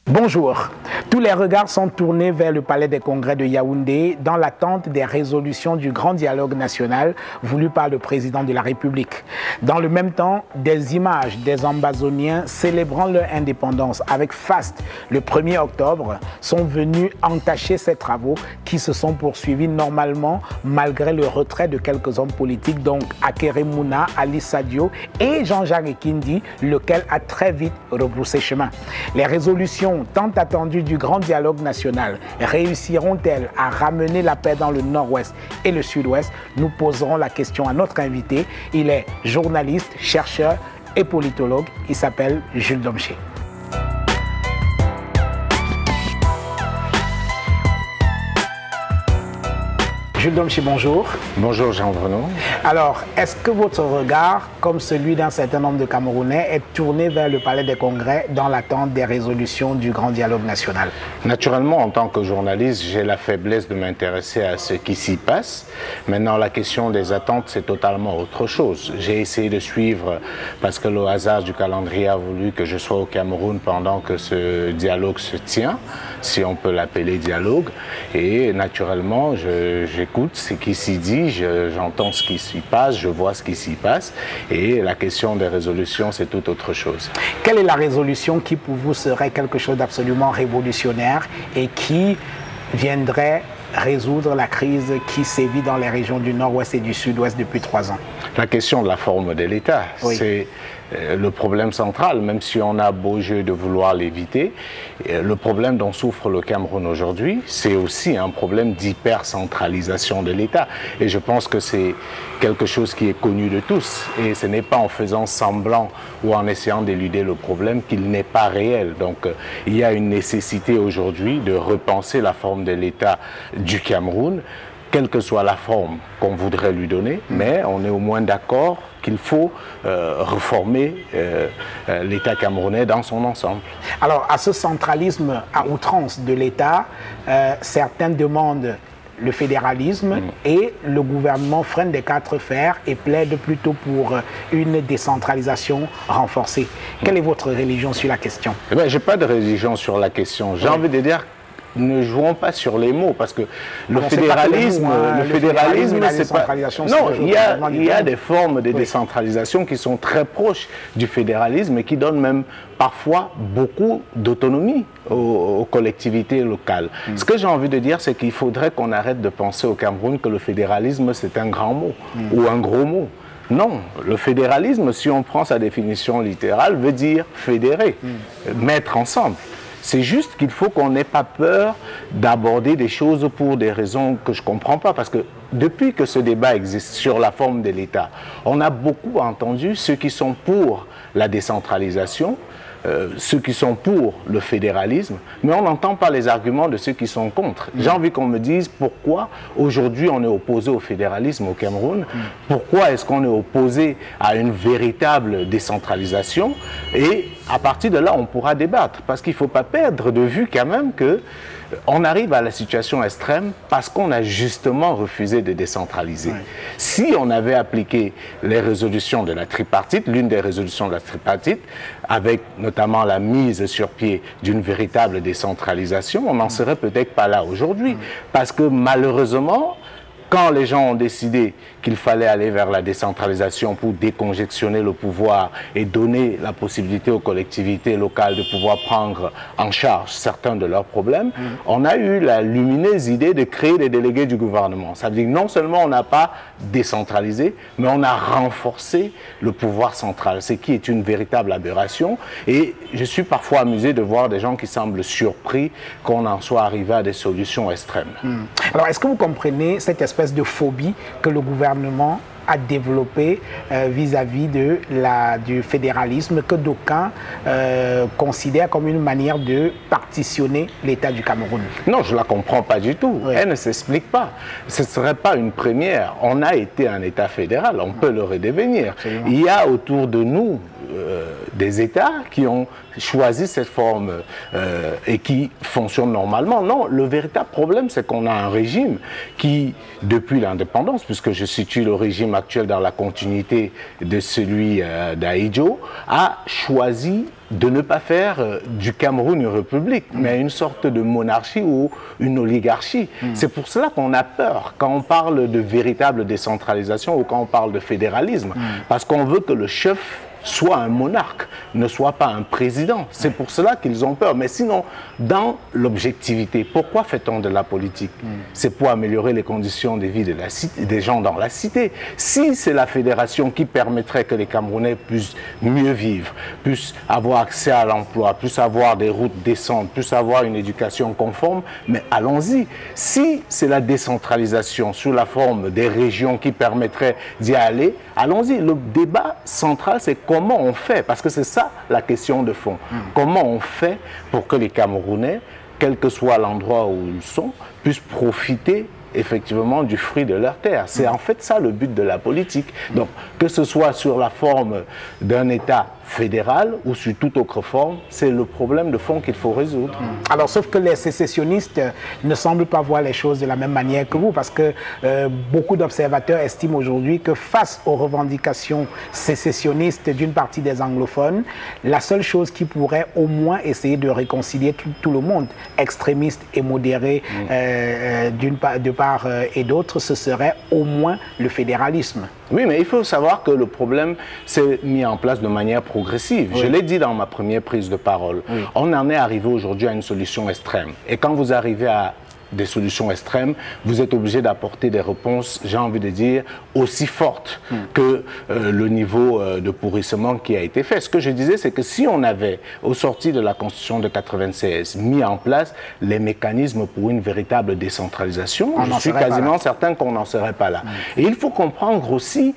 Bonjour. Tous les regards sont tournés vers le palais des congrès de Yaoundé dans l'attente des résolutions du grand dialogue national voulu par le président de la République. Dans le même temps, des images des Ambazoniens célébrant leur indépendance avec faste le 1er octobre sont venues entacher ces travaux qui se sont poursuivis normalement malgré le retrait de quelques hommes politiques, donc Akere Mouna, Ali Sadio et Jean-Jacques Ekindi, lequel a très vite rebroussé chemin. Les résolutions tant attendues du grand dialogue national réussiront-elles à ramener la paix dans le nord-ouest et le sud-ouest? Nous poserons la question à notre invité. Il est journaliste, chercheur et politologue. Il s'appelle Jules Domché. Jules Domché, bonjour. Bonjour Jean-Bruno. Alors, est-ce que votre regard, comme celui d'un certain nombre de Camerounais, est tourné vers le palais des congrès dans l'attente des résolutions du grand dialogue national? Naturellement, en tant que journaliste, j'ai la faiblesse de m'intéresser à ce qui s'y passe. Maintenant, la question des attentes, c'est totalement autre chose. J'ai essayé de suivre, parce que le hasard du calendrier a voulu que je sois au Cameroun pendant que ce dialogue se tient, si on peut l'appeler dialogue. Et naturellement, j'écoute ce qui s'y dit, j'entends ce qui s'y passe, je vois ce qui s'y passe. Et la question des résolutions, c'est tout autre chose. Quelle est la résolution qui, pour vous, serait quelque chose d'absolument révolutionnaire et qui viendrait résoudre la crise qui sévit dans les régions du nord-ouest et du sud-ouest depuis 3 ans? La question de la forme de l'État, oui. C'est le problème central, même si on a beau jeu de vouloir l'éviter. Le problème dont souffre le Cameroun aujourd'hui, c'est aussi un problème d'hypercentralisation de l'État. Et je pense que c'est quelque chose qui est connu de tous. Et ce n'est pas en faisant semblant ou en essayant d'éluder le problème qu'il n'est pas réel. Donc il y a une nécessité aujourd'hui de repenser la forme de l'État du Cameroun, quelle que soit la forme qu'on voudrait lui donner, mais on est au moins d'accord qu'il faut reformer l'État camerounais dans son ensemble. Alors, à ce centralisme à outrance de l'État, certains demandent le fédéralisme et le gouvernement freine des 4 fers et plaide plutôt pour une décentralisation renforcée. Quelle est votre religion sur la question? Eh bien, je n'ai pas de religion sur la question. J'ai envie de dire, ne jouons pas sur les mots, parce que le fédéralisme, c'est pas... Non, il y a des formes de décentralisation qui sont très proches du fédéralisme et qui donnent même parfois beaucoup d'autonomie aux collectivités locales. Ce que j'ai envie de dire, c'est qu'il faudrait qu'on arrête de penser au Cameroun que le fédéralisme, c'est un grand mot ou un gros mot. Non, le fédéralisme, si on prend sa définition littérale, veut dire fédérer, mettre ensemble. C'est juste qu'il faut qu'on n'ait pas peur d'aborder des choses pour des raisons que je ne comprends pas. Parce que depuis que ce débat existe sur la forme de l'État, on a beaucoup entendu ceux qui sont pour la décentralisation, ceux qui sont pour le fédéralisme, mais on n'entend pas les arguments de ceux qui sont contre. J'ai envie qu'on me dise pourquoi aujourd'hui on est opposé au fédéralisme au Cameroun, pourquoi est-ce qu'on est opposé à une véritable décentralisation, et à partir de là on pourra débattre, parce qu'il ne faut pas perdre de vue quand même que on arrive à la situation extrême parce qu'on a justement refusé de décentraliser. Si on avait appliqué les résolutions de la tripartite, l'une des résolutions de la tripartite, avec notamment la mise sur pied d'une véritable décentralisation, on n'en serait peut-être pas là aujourd'hui. Parce que malheureusement, quand les gens ont décidé qu'il fallait aller vers la décentralisation pour décongestionner le pouvoir et donner la possibilité aux collectivités locales de pouvoir prendre en charge certains de leurs problèmes, on a eu la lumineuse idée de créer des délégués du gouvernement. Ça veut dire que non seulement on n'a pas décentralisé, mais on a renforcé le pouvoir central, ce qui est une véritable aberration. Et je suis parfois amusé de voir des gens qui semblent surpris qu'on en soit arrivé à des solutions extrêmes. Alors, est-ce que vous comprenez cette espèce de phobie que le gouvernement a développé vis-à-vis du fédéralisme que d'aucuns considèrent comme une manière de partitionner l'État du Cameroun? Non, je ne la comprends pas du tout. Elle ne s'explique pas. Ce ne serait pas une première. On a été un État fédéral, on peut le redevenir. Absolument. Il y a autour de nous des États qui ont choisi cette forme et qui fonctionnent normalement. Non, le véritable problème, c'est qu'on a un régime qui, depuis l'indépendance, puisque je situe le régime actuel dans la continuité de celui d'Ahidjo, a choisi de ne pas faire du Cameroun une république, mais une sorte de monarchie ou une oligarchie. C'est pour cela qu'on a peur quand on parle de véritable décentralisation ou quand on parle de fédéralisme, parce qu'on veut que le chef soit un monarque, ne soit pas un président. C'est pour cela qu'ils ont peur. Mais sinon, dans l'objectivité, pourquoi fait-on de la politique? C'est pour améliorer les conditions de vie de la cité, des gens dans la cité. Si c'est la fédération qui permettrait que les Camerounais puissent mieux vivre, puissent avoir accès à l'emploi, puissent avoir des routes décentes, puissent avoir une éducation conforme, mais allons-y. Si c'est la décentralisation sous la forme des régions qui permettrait d'y aller, allons-y. Le débat central, c'est comment on fait, parce que c'est ça la question de fond. Comment on fait pour que les Camerounais, quel que soit l'endroit où ils sont, puissent profiter effectivement du fruit de leur terre. C'est en fait ça le but de la politique. Donc, que ce soit sur la forme d'un État fédéral ou sous toute autre forme, c'est le problème de fond qu'il faut résoudre. Alors, sauf que les sécessionnistes ne semblent pas voir les choses de la même manière que vous, parce que beaucoup d'observateurs estiment aujourd'hui que face aux revendications sécessionnistes d'une partie des anglophones, la seule chose qui pourrait au moins essayer de réconcilier tout le monde, extrémistes et modérés de part et d'autre, ce serait au moins le fédéralisme. Oui, mais il faut savoir que le problème s'est mis en place de manière progressive. Oui. Je l'ai dit dans ma première prise de parole. Oui. On en est arrivé aujourd'hui à une solution extrême. Et quand vous arrivez à des solutions extrêmes, vous êtes obligé d'apporter des réponses, j'ai envie de dire, aussi fortes que le niveau de pourrissement qui a été fait. Ce que je disais, c'est que si on avait, au sorti de la Constitution de 96, mis en place les mécanismes pour une véritable décentralisation, je suis quasiment certain qu'on n'en serait pas là. Et il faut comprendre aussi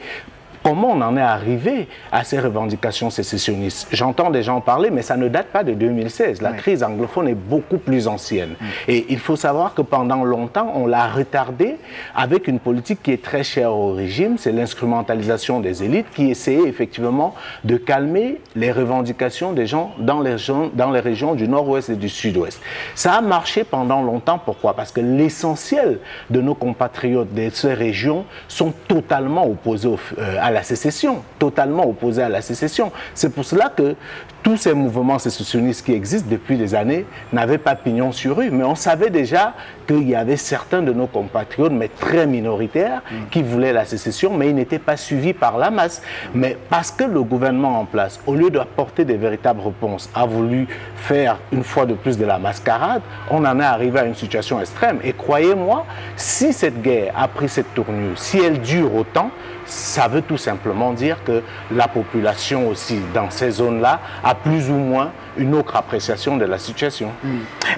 comment on en est arrivé à ces revendications sécessionnistes. J'entends des gens parler, mais ça ne date pas de 2016. La crise anglophone est beaucoup plus ancienne. Et il faut savoir que pendant longtemps, on l'a retardée avec une politique qui est très chère au régime, c'est l'instrumentalisation des élites qui essayait effectivement de calmer les revendications des gens dans les régions du nord-ouest et du sud-ouest. Ça a marché pendant longtemps. Pourquoi? Parce que l'essentiel de nos compatriotes de ces régions sont totalement opposés à la sécession, totalement opposés à la sécession. C'est pour cela que tous ces mouvements sécessionnistes qui existent depuis des années n'avaient pas pignon sur rue. Mais on savait déjà qu'il y avait certains de nos compatriotes, mais très minoritaires, qui voulaient la sécession, mais ils n'étaient pas suivis par la masse. Mais parce que le gouvernement en place, au lieu d'apporter des véritables réponses, a voulu faire une fois de plus de la mascarade, on en est arrivé à une situation extrême. Et croyez-moi, si cette guerre a pris cette tournure, si elle dure autant, ça veut tout simplement dire que la population aussi dans ces zones-là a plus ou moins une autre appréciation de la situation.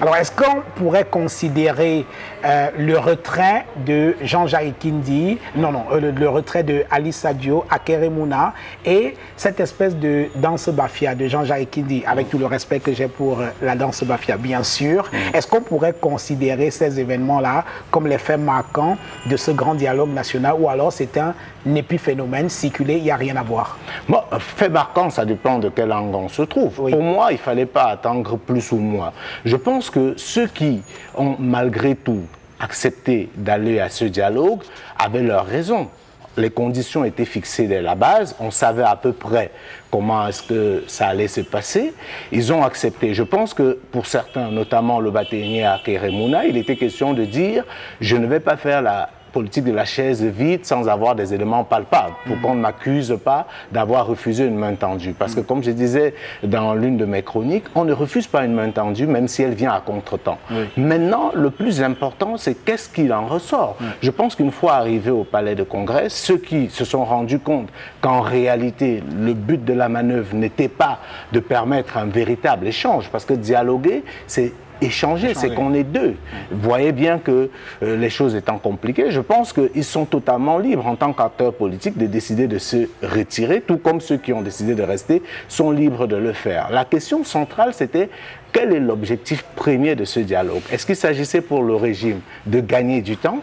Alors, est-ce qu'on pourrait considérer le retrait de Jean-Jacques Kindi, le retrait de Ali Sadio à Keremouna et cette espèce de danse bafia de Jean-Jacques Kindi, avec tout le respect que j'ai pour la danse bafia, bien sûr, est-ce qu'on pourrait considérer ces événements-là comme les faits marquants de ce grand dialogue national, ou alors c'est un épiphénomène circulé, il n'y a rien à voir? Bon, fait marquant, ça dépend de quel angle on se trouve. Oui. Pour moi, il ne fallait pas attendre plus ou moins. Je pense que ceux qui ont malgré tout accepté d'aller à ce dialogue avaient leurs raisons. Les conditions étaient fixées dès la base, on savait à peu près comment est-ce que ça allait se passer. Ils ont accepté. Je pense que pour certains, notamment le bâtonnier à Keremouna, il était question de dire « je ne vais pas faire la politique de la chaise vide sans avoir des éléments palpables, pour qu'on ne m'accuse pas d'avoir refusé une main tendue. » Parce que comme je disais dans l'une de mes chroniques, on ne refuse pas une main tendue même si elle vient à contre-temps. Maintenant, le plus important, c'est qu'est-ce qu'il en ressort. Je pense qu'une fois arrivé au palais de congrès, ceux qui se sont rendus compte qu'en réalité, le but de la manœuvre n'était pas de permettre un véritable échange, parce que dialoguer, c'est échanger, c'est qu'on est deux. Vous voyez bien que les choses étant compliquées, je pense qu'ils sont totalement libres en tant qu'acteurs politiques de décider de se retirer, tout comme ceux qui ont décidé de rester sont libres de le faire. La question centrale, c'était quel est l'objectif premier de ce dialogue? Est-ce qu'il s'agissait pour le régime de gagner du temps,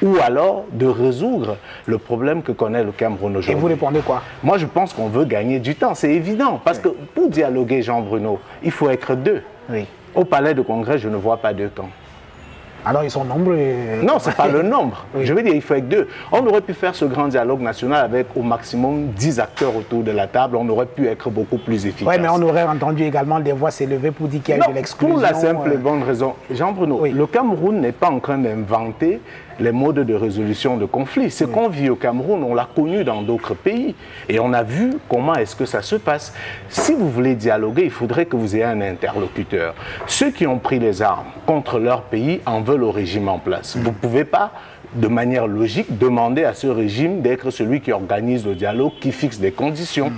ou alors de résoudre le problème que connaît le Cameroun aujourd'hui? Et vous répondez quoi? Moi, je pense qu'on veut gagner du temps, c'est évident, parce que pour dialoguer, Jean-Bruno, il faut être deux. Au palais de congrès, je ne vois pas deux camps. Alors ils sont nombreux. Non, ce n'est pas le nombre. Oui. Je veux dire, il faut être 2. On aurait pu faire ce grand dialogue national avec au maximum 10 acteurs autour de la table. On aurait pu être beaucoup plus efficace. Oui, mais on aurait entendu également des voix s'élever pour dire qu'il y a eu de l'exclusion. Pour la simple et bonne raison. Jean-Bruno, le Cameroun n'est pas en train d'inventer les modes de résolution de conflits. Ce qu'on vit au Cameroun, on l'a connu dans d'autres pays. Et on a vu comment est-ce que ça se passe. Si vous voulez dialoguer, il faudrait que vous ayez un interlocuteur. Ceux qui ont pris les armes contre leur pays en veulent au régime en place. Vous ne pouvez pas, de manière logique, demander à ce régime d'être celui qui organise le dialogue, qui fixe des conditions,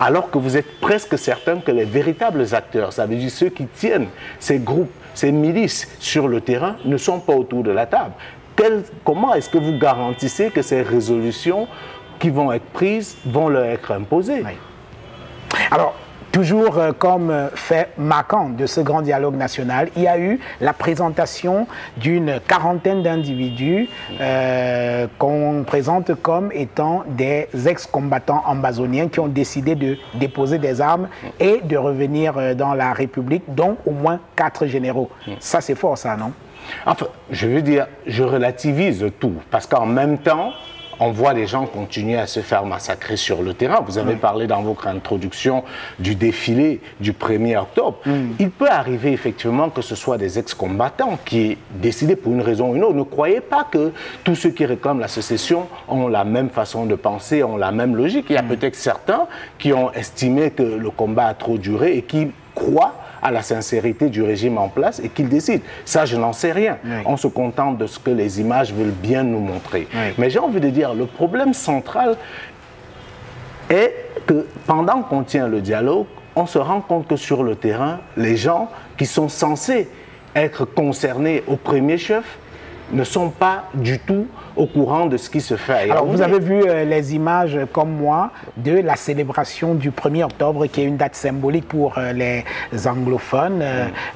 alors que vous êtes presque certain que les véritables acteurs, ça veut dire ceux qui tiennent ces groupes, ces milices sur le terrain, ne sont pas autour de la table. Comment est-ce que vous garantissez que ces résolutions qui vont être prises vont leur être imposées? Alors, toujours comme fait marquant de ce grand dialogue national, il y a eu la présentation d'une quarantaine d'individus qu'on présente comme étant des ex-combattants ambazoniens qui ont décidé de déposer des armes et de revenir dans la République, dont au moins 4 généraux. Ça, c'est fort, ça, non? Enfin, je veux dire, je relativise tout, parce qu'en même temps, on voit les gens continuer à se faire massacrer sur le terrain. Vous avez parlé dans votre introduction du défilé du 1er octobre. Il peut arriver effectivement que ce soit des ex-combattants qui aient décidé pour une raison ou une autre. Ne croyez pas que tous ceux qui réclament la sécession ont la même façon de penser, ont la même logique. Il y a peut-être certains qui ont estimé que le combat a trop duré et qui croient à la sincérité du régime en place et qu'il décide. Ça, je n'en sais rien. On se contente de ce que les images veulent bien nous montrer. Mais j'ai envie de dire, le problème central est que pendant qu'on tient le dialogue, on se rend compte que sur le terrain, les gens qui sont censés être concernés au premier chef ne sont pas du tout au courant de ce qui se fait. Alors, vous avez vu les images, comme moi, de la célébration du 1er octobre, qui est une date symbolique pour les anglophones.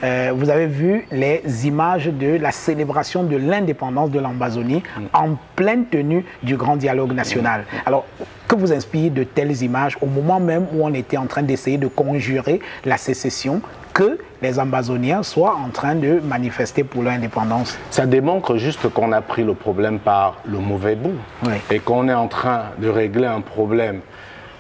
Vous avez vu les images de la célébration de l'indépendance de l'Ambazonie en pleine tenue du grand dialogue national. Alors, que vous inspire de telles images au moment même où on était en train d'essayer de conjurer la sécession, que les Ambazoniens soient en train de manifester pour leur indépendance? Ça démontre juste qu'on a pris le problème par le mauvais bout et qu'on est en train de régler un problème,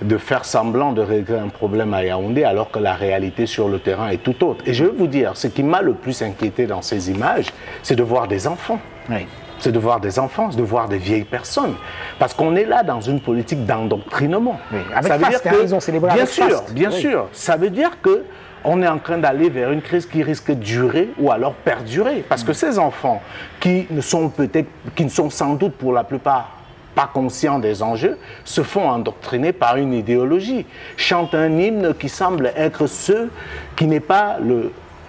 de faire semblant de régler un problème à Yaoundé alors que la réalité sur le terrain est tout autre. Et je veux vous dire, ce qui m'a le plus inquiété dans ces images, c'est de voir des enfants. C'est de voir des enfants, de voir des vieilles personnes. Parce qu'on est là dans une politique d'endoctrinement. Avec FAST, ils ont célébré avec FAST. Bien sûr. Ça veut dire que on est en train d'aller vers une crise qui risque de durer ou alors perdurer. Parce que ces enfants qui ne sont sans doute pour la plupart pas conscients des enjeux, se font endoctriner par une idéologie, chantent un hymne qui semble être qui n'est pas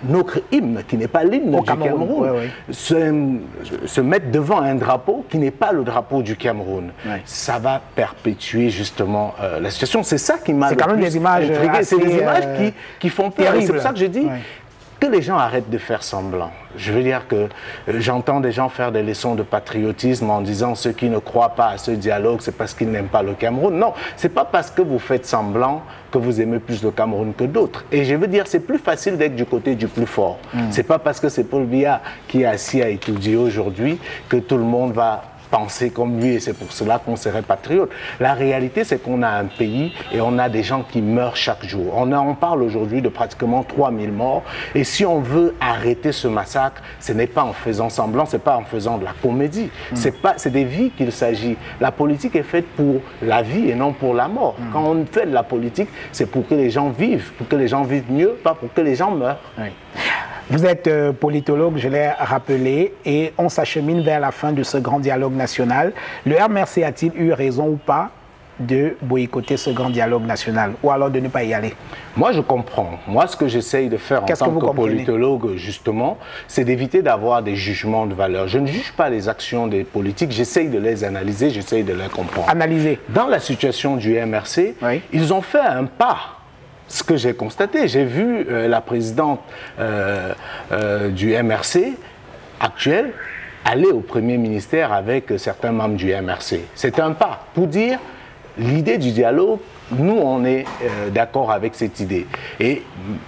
notre hymne, qui n'est pas l'hymne du Cameroun, se mettre devant un drapeau qui n'est pas le drapeau du Cameroun. Ça va perpétuer justement la situation. C'est ça qui m'a le plus des images intrigué. C'est des images qui font peur. C'est pour ça que je dis que les gens arrêtent de faire semblant. Je veux dire que j'entends des gens faire des leçons de patriotisme en disant ceux qui ne croient pas à ce dialogue, c'est parce qu'ils n'aiment pas le Cameroun. Non, c'est pas parce que vous faites semblant que vous aimez plus le Cameroun que d'autres. Et je veux dire, c'est plus facile d'être du côté du plus fort. C'est pas parce que c'est Paul Biya qui est assis à étudier aujourd'hui que tout le monde va penser comme lui et c'est pour cela qu'on serait patriote. La réalité, c'est qu'on a un pays et on a des gens qui meurent chaque jour. On parle aujourd'hui de pratiquement 3000 morts et si on veut arrêter ce massacre, ce n'est pas en faisant semblant, c'est pas en faisant de la comédie. C'est des vies qu'il s'agit. La politique est faite pour la vie et non pour la mort. Quand on fait de la politique, c'est pour que les gens vivent, pour que les gens vivent mieux, pas pour que les gens meurent. Vous êtes politologue, je l'ai rappelé, et on s'achemine vers la fin de ce grand dialogue national. Le MRC a-t-il eu raison ou pas de boycotter ce grand dialogue national, ou alors de ne pas y aller? Moi, je comprends. Moi, ce que j'essaye de faire en tant que politologue, justement, c'est d'éviter d'avoir des jugements de valeur. Je ne juge pas les actions des politiques, j'essaye de les analyser, j'essaye de les comprendre. Analyser. Dans la situation du MRC, ils ont fait un pas. Ce que j'ai constaté, j'ai vu la présidente du MRC actuelle aller au Premier ministère avec certains membres du MRC. C'est un pas pour dire l'idée du dialogue, nous, on est d'accord avec cette idée. Et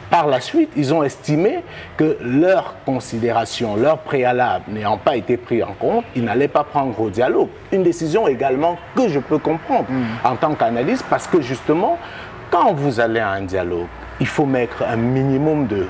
par la suite, ils ont estimé que leurs considérations, leurs préalables n'ayant pas été pris en compte, ils n'allaient pas prendre au dialogue. Une décision également que je peux comprendre en tant qu'analyste, parce que justement, quand vous allez à un dialogue, il faut mettre un minimum de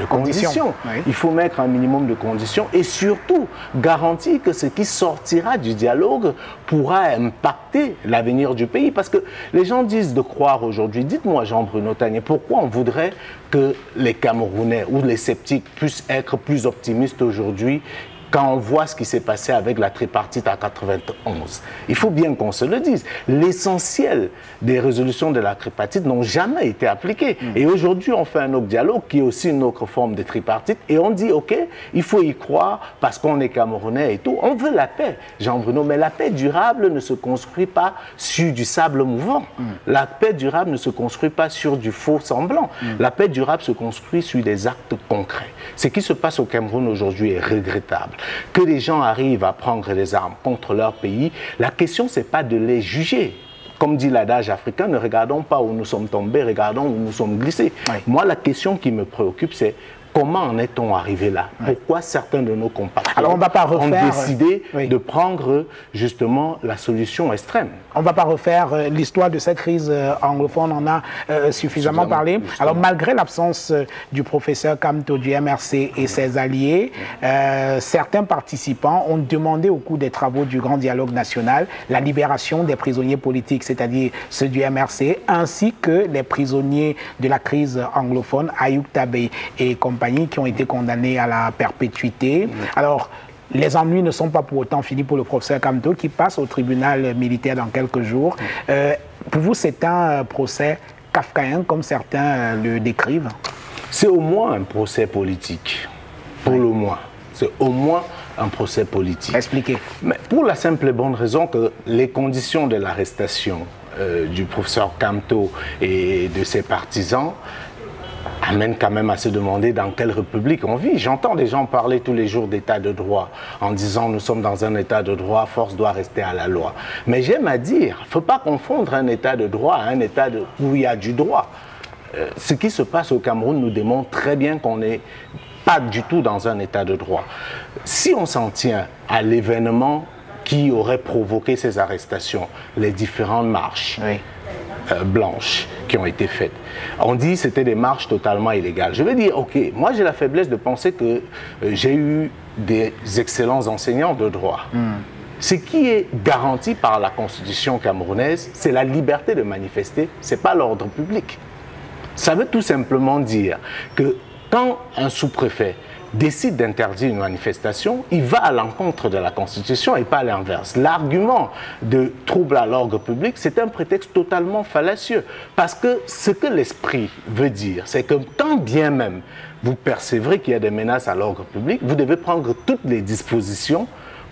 conditions. Oui. Il faut mettre un minimum de conditions et surtout garantir que ce qui sortira du dialogue pourra impacter l'avenir du pays. Parce que les gens disent de croire aujourd'hui. Dites-moi, Jean-Bruno Tagné, pourquoi on voudrait que les Camerounais ou les sceptiques puissent être plus optimistes aujourd'hui quand on voit ce qui s'est passé avec la tripartite à 91. Il faut bien qu'on se le dise. L'essentiel des résolutions de la tripartite n'ont jamais été appliquées. Et aujourd'hui, on fait un autre dialogue qui est aussi une autre forme de tripartite. Et on dit, OK, il faut y croire parce qu'on est Camerounais et tout. On veut la paix, Jean-Bruno, mais la paix durable ne se construit pas sur du sable mouvant. La paix durable ne se construit pas sur du faux semblant. La paix durable se construit sur des actes concrets. Ce qui se passe au Cameroun aujourd'hui est regrettable. Que les gens arrivent à prendre les armes contre leur pays, la question, ce n'est pas de les juger. Comme dit l'adage africain, ne regardons pas où nous sommes tombés, regardons où nous sommes glissés. Oui. Moi, la question qui me préoccupe, c'est comment en est-on arrivé là? Pourquoi certains de nos compatriotes ont décidé de prendre justement la solution extrême? On ne va pas refaire l'histoire de cette crise anglophone, on en a suffisamment parlé. Alors malgré l'absence du professeur Kamto du MRC et ses alliés, certains participants ont demandé au cours des travaux du Grand Dialogue National la libération des prisonniers politiques, c'est-à-dire ceux du MRC, ainsi que les prisonniers de la crise anglophone, Ayoub Tabé et compagnie, qui ont été condamnés à la perpétuité. Alors, les ennuis ne sont pas pour autant finis pour le professeur Kamto qui passe au tribunal militaire dans quelques jours. Pour vous, c'est un procès kafkaïen comme certains le décrivent? C'est au moins un procès politique, pour le moins. C'est au moins un procès politique. Expliquez. Mais pour la simple et bonne raison que les conditions de l'arrestation du professeur Kamto et de ses partisans amène quand même à se demander dans quelle république on vit. J'entends des gens parler tous les jours d'état de droit en disant nous sommes dans un état de droit, force doit rester à la loi. Mais j'aime à dire, il ne faut pas confondre un état de droit à un état où il y a du droit. Ce qui se passe au Cameroun nous démontre très bien qu'on n'est pas du tout dans un état de droit. Si on s'en tient à l'événement qui aurait provoqué ces arrestations, les différentes marches, blanches qui ont été faites. On dit que c'était des marches totalement illégales. Je vais dire, ok, moi j'ai la faiblesse de penser que j'ai eu des excellents enseignants de droit. Ce qui est garanti par la Constitution camerounaise, c'est la liberté de manifester, ce n'est pas l'ordre public. Ça veut tout simplement dire que quand un sous-préfet décide d'interdire une manifestation, il va à l'encontre de la Constitution et pas l'inverse. L'argument de trouble à l'ordre public, c'est un prétexte totalement fallacieux. Parce que ce que l'esprit veut dire, c'est que quand bien même vous percevrez qu'il y a des menaces à l'ordre public, vous devez prendre toutes les dispositions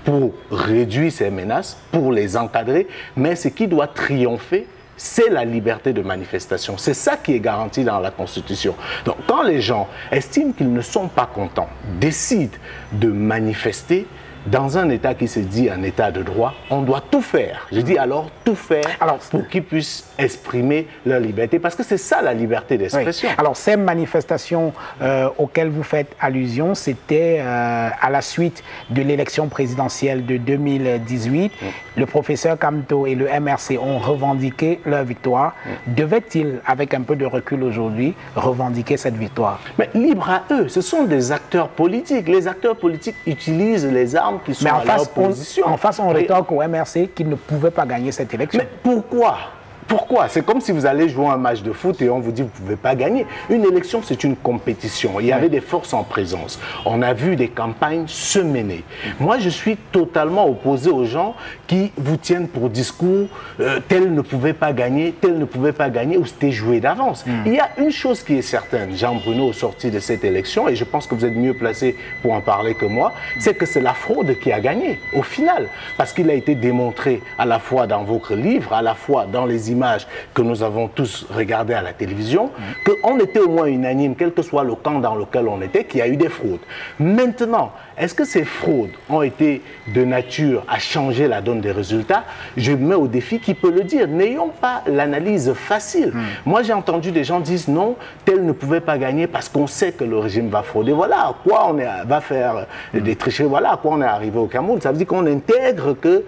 pour réduire ces menaces, pour les encadrer, mais ce qui doit triompher, c'est la liberté de manifestation. C'est ça qui est garanti dans la Constitution. Donc, quand les gens estiment qu'ils ne sont pas contents, décident de manifester dans un État qui se dit un État de droit, on doit tout faire. Je dis alors tout faire pour qu'ils puissent exprimer leur liberté, parce que c'est ça la liberté d'expression. Oui. Alors ces manifestations auxquelles vous faites allusion, c'était à la suite de l'élection présidentielle de 2018. Le professeur Kamto et le MRC ont revendiqué leur victoire. Devait-il, avec un peu de recul aujourd'hui, revendiquer cette victoire? Mais libre à eux, ce sont des acteurs politiques. Les acteurs politiques utilisent les armes qui sont à leur position. En face, on rétorque au MRC qu'ils ne pouvaient pas gagner cette élection. Mais pourquoi? Pourquoi? C'est comme si vous allez jouer un match de foot et on vous dit que vous ne pouvez pas gagner. Une élection, c'est une compétition. Il y avait des forces en présence. On a vu des campagnes se mener. Moi, je suis totalement opposé aux gens qui vous tiennent pour discours tel ne pouvait pas gagner, tel ne pouvait pas gagner, ou c'était joué d'avance. Il y a une chose qui est certaine, Jean-Bruno, au sorti de cette élection, et je pense que vous êtes mieux placé pour en parler que moi, c'est que c'est la fraude qui a gagné, au final. Parce qu'il a été démontré à la fois dans votre livre, à la fois dans les images images que nous avons tous regardées à la télévision, qu'on était au moins unanime, quel que soit le camp dans lequel on était, qu'il y a eu des fraudes. Maintenant, est-ce que ces fraudes ont été de nature à changer la donne des résultats? Je mets au défi qui peut le dire. N'ayons pas l'analyse facile. Moi, j'ai entendu des gens dire non, tel ne pouvait pas gagner parce qu'on sait que le régime va frauder. Voilà à quoi on va faire des tricheries. Voilà à quoi on est arrivé au Cameroun. Ça veut dire qu'on intègre que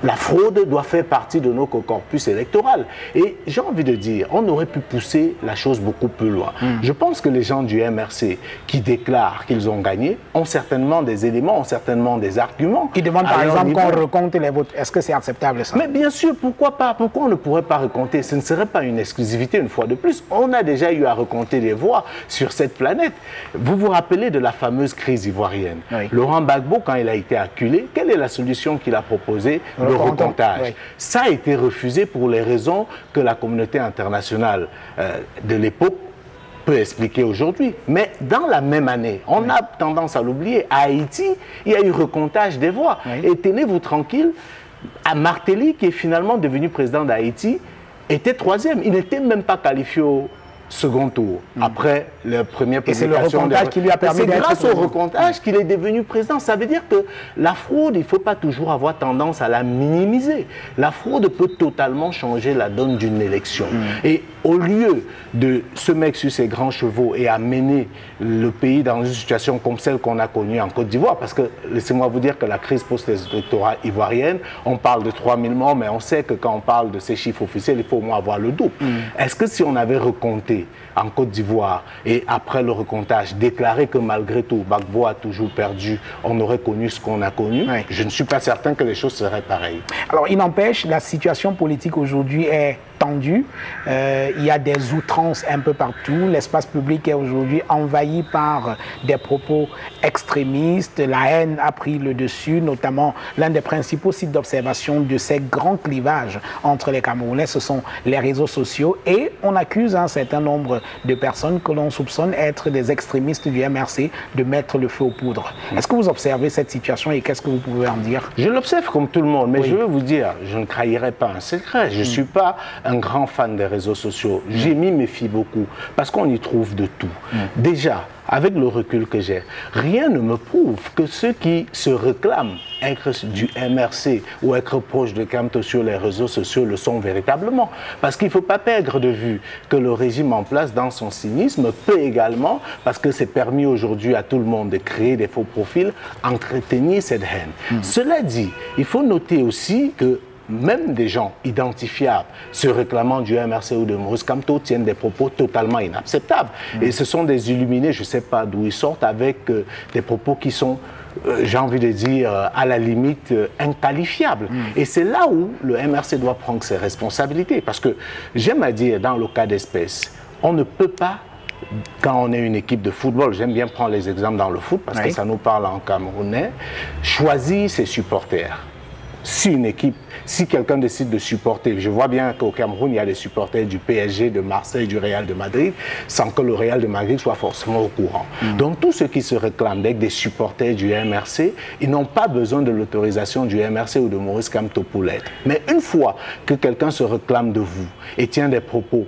la fraude doit faire partie de notre corpus électoral. Et j'ai envie de dire, on aurait pu pousser la chose beaucoup plus loin. Je pense que les gens du MRC qui déclarent qu'ils ont gagné ont certainement des éléments, ont certainement des arguments. Qui demandent par exemple qu'on recompte les votes. Est-ce que c'est acceptable ça? Mais bien sûr, pourquoi pas? Pourquoi on ne pourrait pas recompter? Ce ne serait pas une exclusivité une fois de plus. On a déjà eu à recompter les voix sur cette planète. Vous vous rappelez de la fameuse crise ivoirienne? Oui. Laurent Gbagbo, quand il a été acculé, quelle est la solution qu'il a proposée? Le recomptage. Oui. Ça a été refusé pour les raisons que la communauté internationale de l'époque peut expliquer aujourd'hui. Mais dans la même année, on a tendance à l'oublier, à Haïti, il y a eu recomptage des voix. Et tenez-vous tranquille, à Martelly, qui est finalement devenu président d'Haïti, était troisième. Il n'était même pas qualifié au second tour, après la première publication. Et c'est le recomptage qui lui a permis d'être grâce au recomptage qu'il est devenu président. Ça veut dire que la fraude, il ne faut pas toujours avoir tendance à la minimiser. La fraude peut totalement changer la donne d'une élection. Et au lieu de se mettre sur ses grands chevaux et amener le pays dans une situation comme celle qu'on a connue en Côte d'Ivoire, parce que laissez-moi vous dire que la crise post-électorale ivoirienne, on parle de 3000 morts, mais on sait que quand on parle de ces chiffres officiels, il faut au moins avoir le double. Est-ce que si on avait recompté en Côte d'Ivoire et après le recomptage, déclaré que malgré tout, Gbagbo a toujours perdu, on aurait connu ce qu'on a connu, je ne suis pas certain que les choses seraient pareilles. Alors, il n'empêche, la situation politique aujourd'hui est tendue. Il y a des outrances un peu partout. L'espace public est aujourd'hui envahi par des propos extrémistes. La haine a pris le dessus, notamment l'un des principaux sites d'observation de ces grands clivages entre les Camerounais, ce sont les réseaux sociaux. Et on accuse un certain nombre de personnes que l'on soupçonne être des extrémistes du MRC de mettre le feu aux poudres. Est-ce que vous observez cette situation et qu'est-ce que vous pouvez en dire? Je l'observe comme tout le monde, mais je veux vous dire, je ne trahirai pas un secret. Je ne suis pas un grand fan des réseaux sociaux. J'y m'y méfie beaucoup parce qu'on y trouve de tout. Déjà, avec le recul que j'ai, rien ne me prouve que ceux qui se réclament être du MRC ou être proche de Kamto sur les réseaux sociaux le sont véritablement. Parce qu'il ne faut pas perdre de vue que le régime en place, dans son cynisme, peut également, parce que c'est permis aujourd'hui à tout le monde de créer des faux profils, entretenir cette haine. Cela dit, il faut noter aussi que même des gens identifiables se réclamant du MRC ou de Maurice Kamto tiennent des propos totalement inacceptables. Et ce sont des illuminés, je ne sais pas d'où ils sortent, avec des propos qui sont, j'ai envie de dire, à la limite inqualifiables. Et c'est là où le MRC doit prendre ses responsabilités. Parce que j'aime à dire, dans le cas d'espèce, on ne peut pas, quand on est une équipe de football, j'aime bien prendre les exemples dans le foot, parce que ça nous parle en camerounais, choisir ses supporters. Si une équipe, si quelqu'un décide de supporter, je vois bien qu'au Cameroun, il y a des supporters du PSG, de Marseille, du Real de Madrid, sans que le Real de Madrid soit forcément au courant. Donc tous ceux qui se réclament d'être des supporters du MRC, ils n'ont pas besoin de l'autorisation du MRC ou de Maurice Kamto pour l'être. Mais une fois que quelqu'un se réclame de vous et tient des propos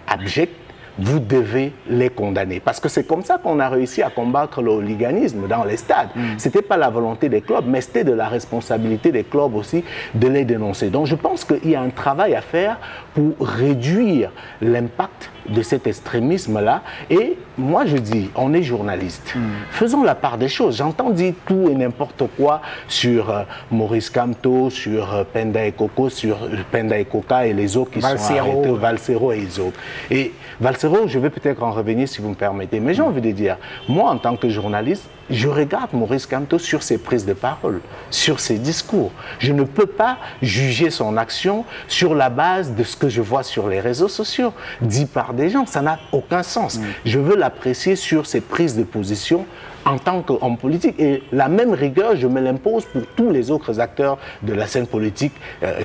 abjects, vous devez les condamner. Parce que c'est comme ça qu'on a réussi à combattre le hooliganisme dans les stades. Ce n'était pas la volonté des clubs, mais c'était de la responsabilité des clubs aussi de les dénoncer. Donc je pense qu'il y a un travail à faire pour réduire l'impact de cet extrémisme-là. Et moi je dis, on est journaliste. Faisons la part des choses. J'entends dire tout et n'importe quoi sur Maurice Kamto, sur Penda et Coco, sur Penda et Coca et les autres qui sont arrêtés, Valsero et les autres. Et Valsero, je vais peut-être en revenir si vous me permettez, mais j'ai envie de dire, moi en tant que journaliste, je regarde Maurice Kamto sur ses prises de parole, sur ses discours. Je ne peux pas juger son action sur la base de ce que je vois sur les réseaux sociaux, dit par des gens. Ça n'a aucun sens. Je veux l'apprécier sur ses prises de position en tant qu'homme politique. Et la même rigueur, je me l'impose pour tous les autres acteurs de la scène politique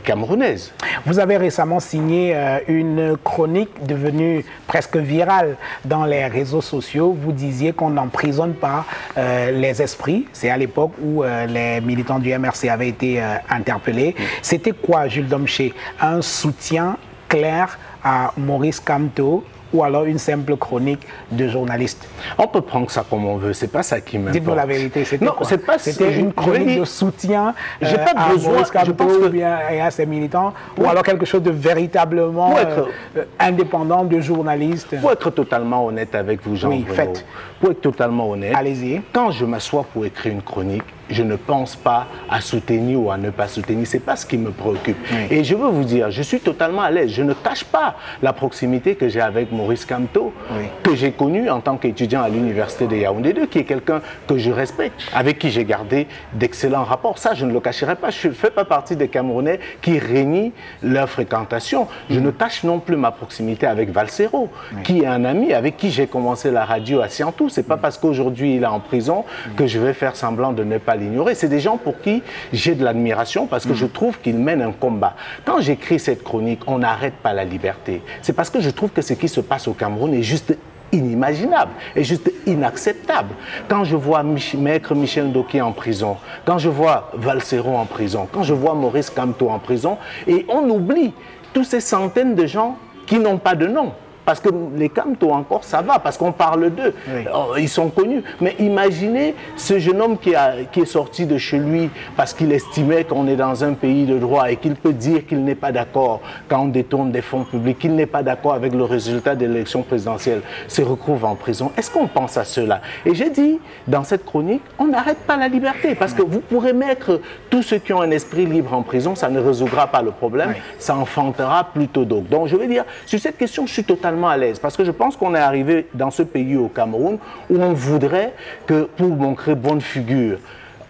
camerounaise. Vous avez récemment signé une chronique devenue presque virale dans les réseaux sociaux. Vous disiez qu'on n'emprisonne pas les esprits. C'est à l'époque où les militants du MRC avaient été interpellés. C'était quoi, Jules Domché? Un soutien clair à Maurice Kamto ou alors une simple chronique de journaliste? On peut prendre ça comme on veut, c'est pas ça qui m'importe. Dites-nous la vérité, c'était quoi? C'était une chronique de soutien à Maurice Kamto ou bien à ses militants, ou alors quelque chose de véritablement indépendant, de journaliste? Pour être totalement honnête avec vous, Jean Bruno, pour être totalement honnête, allez-y. Quand je m'assois pour écrire une chronique, je ne pense pas à soutenir ou à ne pas soutenir. Ce n'est pas ce qui me préoccupe. Et je veux vous dire, je suis totalement à l'aise. Je ne cache pas la proximité que j'ai avec Maurice Kamto, que j'ai connu en tant qu'étudiant à l'université de Yaoundé 2, qui est quelqu'un que je respecte, avec qui j'ai gardé d'excellents rapports. Ça, je ne le cacherai pas. Je ne fais pas partie des Camerounais qui régnient leur fréquentation. Je ne cache non plus ma proximité avec Valsero, qui est un ami avec qui j'ai commencé la radio à Siantou. Ce n'est pas parce qu'aujourd'hui il est en prison que je vais faire semblant de ne pas l'ignorer. C'est des gens pour qui j'ai de l'admiration parce que je trouve qu'ils mènent un combat. Quand j'écris cette chronique, on n'arrête pas la liberté. C'est parce que je trouve que ce qui se passe au Cameroun est juste inimaginable et juste inacceptable. Quand je vois Maître Michel Ndoki en prison, quand je vois Valsero en prison, quand je vois Maurice Kamto en prison, et on oublie tous ces centaines de gens qui n'ont pas de nom. Parce que les Kamto encore, ça va, parce qu'on parle d'eux. Ils sont connus. Mais imaginez ce jeune homme qui est sorti de chez lui parce qu'il estimait qu'on est dans un pays de droit et qu'il peut dire qu'il n'est pas d'accord quand on détourne des fonds publics, qu'il n'est pas d'accord avec le résultat de l'élection présidentielle, se retrouve en prison. Est-ce qu'on pense à cela? Et j'ai dit, dans cette chronique, on n'arrête pas la liberté. Parce que vous pourrez mettre tous ceux qui ont un esprit libre en prison, ça ne résoudra pas le problème, ça enfantera plutôt d'autres. Donc je veux dire, sur cette question, je suis totalement à l'aise parce que je pense qu'on est arrivé dans ce pays au Cameroun où on voudrait que pour montrer bonne figure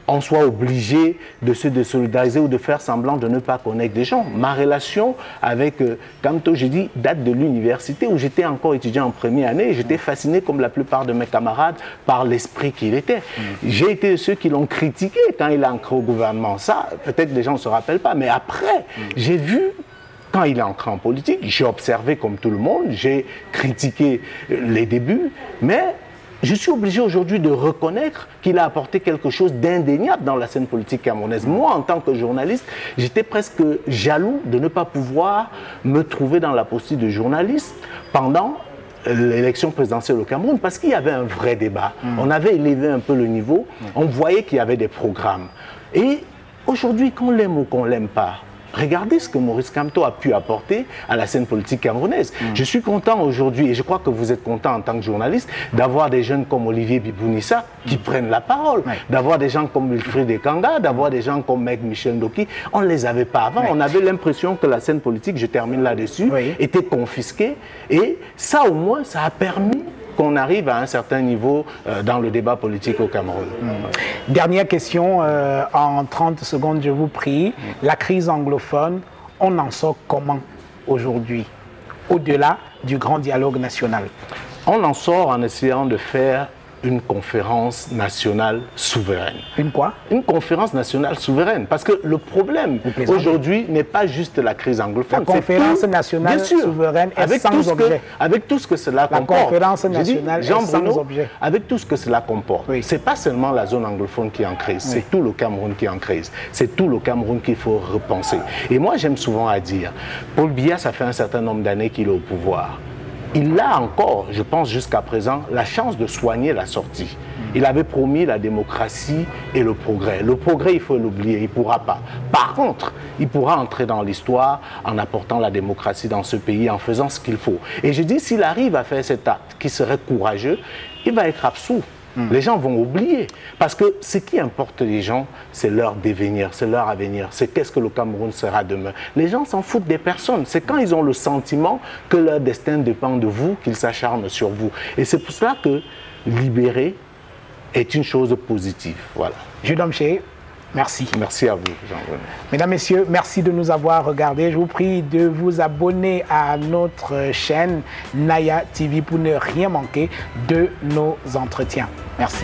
on soit obligé de se désolidariser ou de faire semblant de ne pas connaître des gens. Ma relation avec Kamto, j'ai dit, date de l'université où j'étais encore étudiant en première année et j'étais fasciné comme la plupart de mes camarades par l'esprit qu'il était. J'ai été de ceux qui l'ont critiqué quand il a entré au gouvernement. Ça, peut-être les gens ne se rappellent pas, mais après, j'ai vu. Quand il est entré en politique, j'ai observé comme tout le monde, j'ai critiqué les débuts, mais je suis obligé aujourd'hui de reconnaître qu'il a apporté quelque chose d'indéniable dans la scène politique camerounaise. Moi, en tant que journaliste, j'étais presque jaloux de ne pas pouvoir me trouver dans la posture de journaliste pendant l'élection présidentielle au Cameroun, parce qu'il y avait un vrai débat. On avait élevé un peu le niveau, on voyait qu'il y avait des programmes. Et aujourd'hui, qu'on l'aime ou qu'on ne l'aime pas, regardez ce que Maurice Kamto a pu apporter à la scène politique camerounaise. Je suis content aujourd'hui, et je crois que vous êtes content en tant que journaliste, d'avoir des jeunes comme Olivier Bibounissa qui prennent la parole, d'avoir des gens comme Wilfried Ekanga, d'avoir des gens comme Maître Michel Ndoki. On ne les avait pas avant. On avait l'impression que la scène politique, je termine là-dessus, était confisquée. Et ça, au moins, ça a permis qu'on arrive à un certain niveau dans le débat politique au Cameroun. Dernière question, en 30 secondes, je vous prie. La crise anglophone, on en sort comment aujourd'hui, au-delà du grand dialogue national? On en sort en essayant de faire une conférence nationale souveraine. Une quoi? Une conférence nationale souveraine. Parce que le problème aujourd'hui n'est pas juste la crise anglophone. La conférence nationale souveraine est sans objet. Avec tout ce que cela comporte. La conférence nationale est sans objet. Avec tout ce que cela comporte. Ce n'est pas seulement la zone anglophone qui est en crise, c'est tout le Cameroun qui est en crise. C'est tout le Cameroun qu'il faut repenser. Et moi, j'aime souvent à dire, Paul Biya, ça fait un certain nombre d'années qu'il est au pouvoir. Il a encore, je pense jusqu'à présent, la chance de soigner la sortie. Il avait promis la démocratie et le progrès. Le progrès, il faut l'oublier, il ne pourra pas. Par contre, il pourra entrer dans l'histoire en apportant la démocratie dans ce pays, en faisant ce qu'il faut. Et je dis, s'il arrive à faire cet acte qui serait courageux, il va être absous. Les gens vont oublier. Parce que ce qui importe les gens, c'est leur devenir, c'est leur avenir. C'est qu'est-ce que le Cameroun sera demain. Les gens s'en foutent des personnes. C'est quand ils ont le sentiment que leur destin dépend de vous qu'ils s'acharnent sur vous. Et c'est pour cela que libérer est une chose positive. Voilà. Jules Domché, merci. Merci à vous, Jean-René. Mesdames, Messieurs, merci de nous avoir regardés. Je vous prie de vous abonner à notre chaîne Naya TV pour ne rien manquer de nos entretiens. Merci.